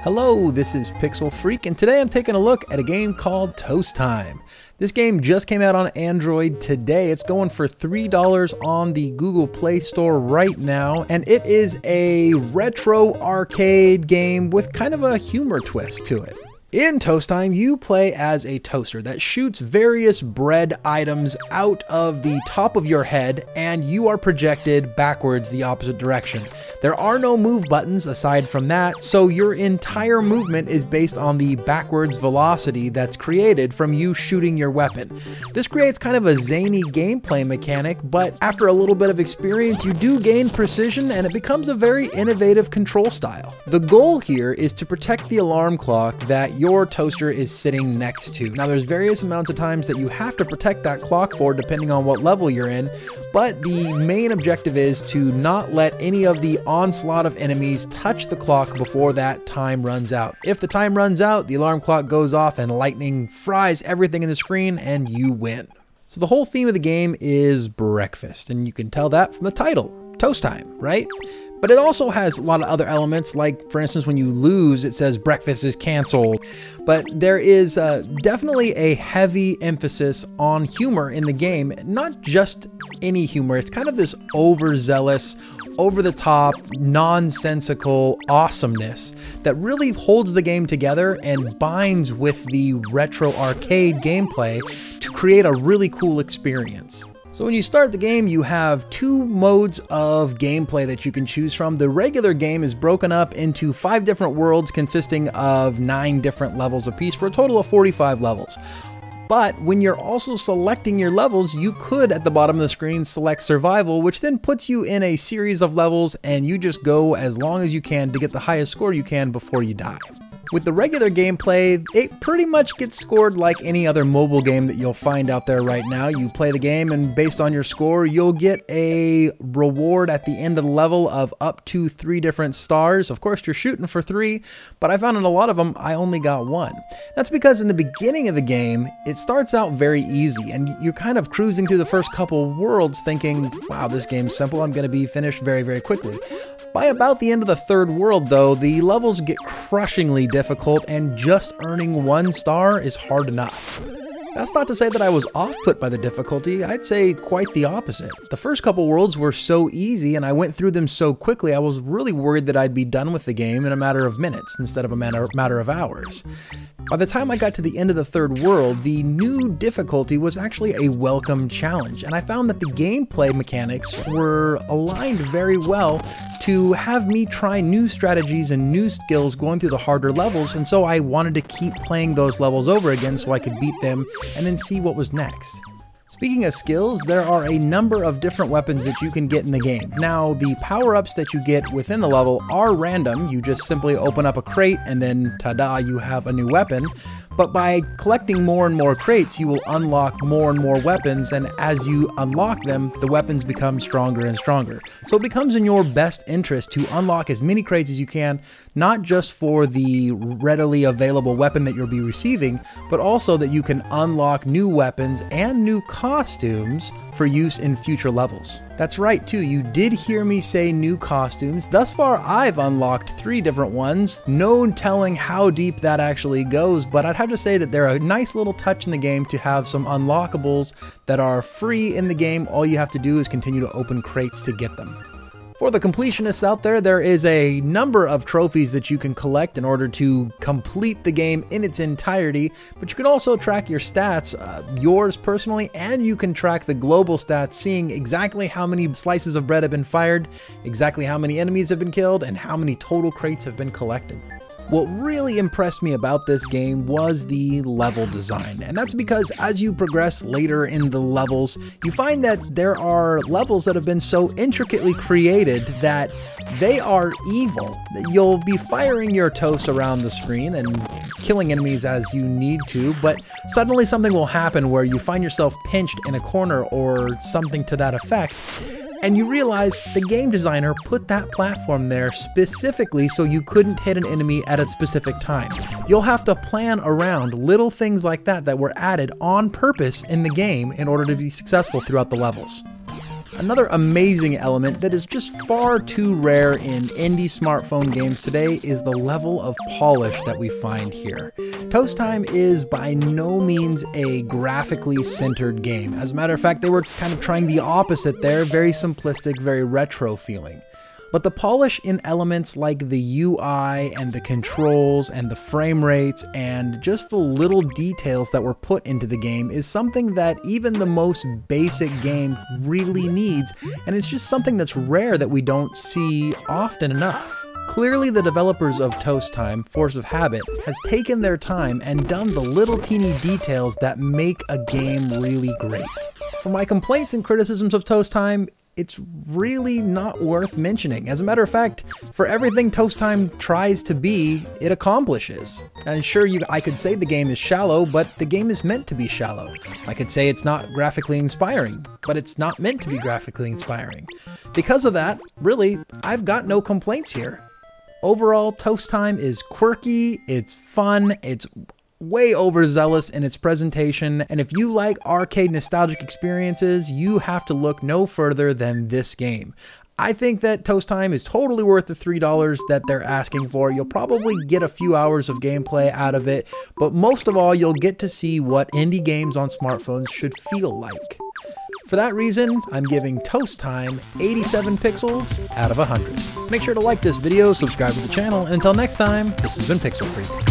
Hello, this is Pixel Freak, and today I'm taking a look at a game called Toast Time. This game just came out on Android today. It's going for $3 on the Google Play Store right now, and it is a retro arcade game with kind of a humor twist to it. In Toast Time, you play as a toaster that shoots various bread items out of the top of your head, and you are projected backwards the opposite direction. There are no move buttons aside from that, so your entire movement is based on the backwards velocity that's created from you shooting your weapon. This creates kind of a zany gameplay mechanic, but after a little bit of experience, you do gain precision and it becomes a very innovative control style. The goal here is to protect the alarm clock that your toaster is sitting next to. Now there's various amounts of times that you have to protect that clock for depending on what level you're in, but the main objective is to not let any of the onslaught of enemies touch the clock before that time runs out. If the time runs out, the alarm clock goes off and lightning fries everything in the screen and you win. So the whole theme of the game is breakfast, and you can tell that from the title, Toast Time, right? But it also has a lot of other elements, like for instance when you lose it says breakfast is canceled. But there is definitely a heavy emphasis on humor in the game, not just any humor. It's kind of this overzealous, over-the-top, nonsensical awesomeness that really holds the game together and binds with the retro arcade gameplay to create a really cool experience. So when you start the game, you have two modes of gameplay that you can choose from. The regular game is broken up into 5 different worlds consisting of 9 different levels apiece for a total of 45 levels. But when you're also selecting your levels, you could at the bottom of the screen select survival, which then puts you in a series of levels and you just go as long as you can to get the highest score you can before you die. With the regular gameplay, it pretty much gets scored like any other mobile game that you'll find out there right now. You play the game and based on your score, you'll get a reward at the end of the level of up to 3 different stars. Of course, you're shooting for 3, but I found in a lot of them, I only got 1. That's because in the beginning of the game, it starts out very easy and you're kind of cruising through the first couple worlds thinking, wow, this game's simple, I'm going to be finished very, very quickly. By about the end of the 3rd world though, the levels get crushingly difficult and just earning 1 star is hard enough. That's not to say that I was off-put by the difficulty, I'd say quite the opposite. The first couple worlds were so easy and I went through them so quickly I was really worried that I'd be done with the game in a matter of minutes instead of a matter of hours. By the time I got to the end of the 3rd world, the new difficulty was actually a welcome challenge, and I found that the gameplay mechanics were aligned very well to have me try new strategies and new skills going through the harder levels, and so I wanted to keep playing those levels over again so I could beat them and then see what was next. Speaking of skills, there are a number of different weapons that you can get in the game. Now, the power-ups that you get within the level are random. You just simply open up a crate and then, ta-da, you have a new weapon. But by collecting more and more crates, you will unlock more and more weapons, and as you unlock them, the weapons become stronger and stronger. So it becomes in your best interest to unlock as many crates as you can, not just for the readily available weapon that you'll be receiving, but also that you can unlock new weapons and new costumes for use in future levels. That's right too, you did hear me say new costumes. Thus far I've unlocked 3 different ones, no telling how deep that actually goes, but I'd have to say that they're a nice little touch in the game to have some unlockables that are free in the game. All you have to do is continue to open crates to get them. For the completionists out there, there is a number of trophies that you can collect in order to complete the game in its entirety, but you can also track your stats, yours personally, and you can track the global stats, seeing exactly how many slices of bread have been fired, exactly how many enemies have been killed, and how many total crates have been collected. What really impressed me about this game was the level design, and that's because as you progress later in the levels, you find that there are levels that have been so intricately created that they are evil. You'll be firing your toast around the screen and killing enemies as you need to, but suddenly something will happen where you find yourself pinched in a corner or something to that effect. And you realize the game designer put that platform there specifically so you couldn't hit an enemy at a specific time. You'll have to plan around little things like that that were added on purpose in the game in order to be successful throughout the levels. Another amazing element that is just far too rare in indie smartphone games today is the level of polish that we find here. Toast Time is by no means a graphically centered game. As a matter of fact, they were kind of trying the opposite there, very simplistic, very retro feeling. But the polish in elements like the UI and the controls and the frame rates and just the little details that were put into the game is something that even the most basic game really needs, and it's just something that's rare that we don't see often enough. Clearly, the developers of Toast Time, Force of Habit, has taken their time and done the little teeny details that make a game really great. For my complaints and criticisms of Toast Time, it's really not worth mentioning. As a matter of fact, for everything Toast Time tries to be, it accomplishes. And sure, I could say the game is shallow, but the game is meant to be shallow. I could say it's not graphically inspiring, but it's not meant to be graphically inspiring. Because of that, really, I've got no complaints here. Overall, Toast Time is quirky, it's fun, it's way overzealous in its presentation, and if you like arcade nostalgic experiences, you have to look no further than this game. I think that Toast Time is totally worth the $3 that they're asking for. You'll probably get a few hours of gameplay out of it, but most of all, you'll get to see what indie games on smartphones should feel like. For that reason, I'm giving Toast Time 87 pixels out of 100. Make sure to like this video, subscribe to the channel, and until next time, this has been Pixel Freak.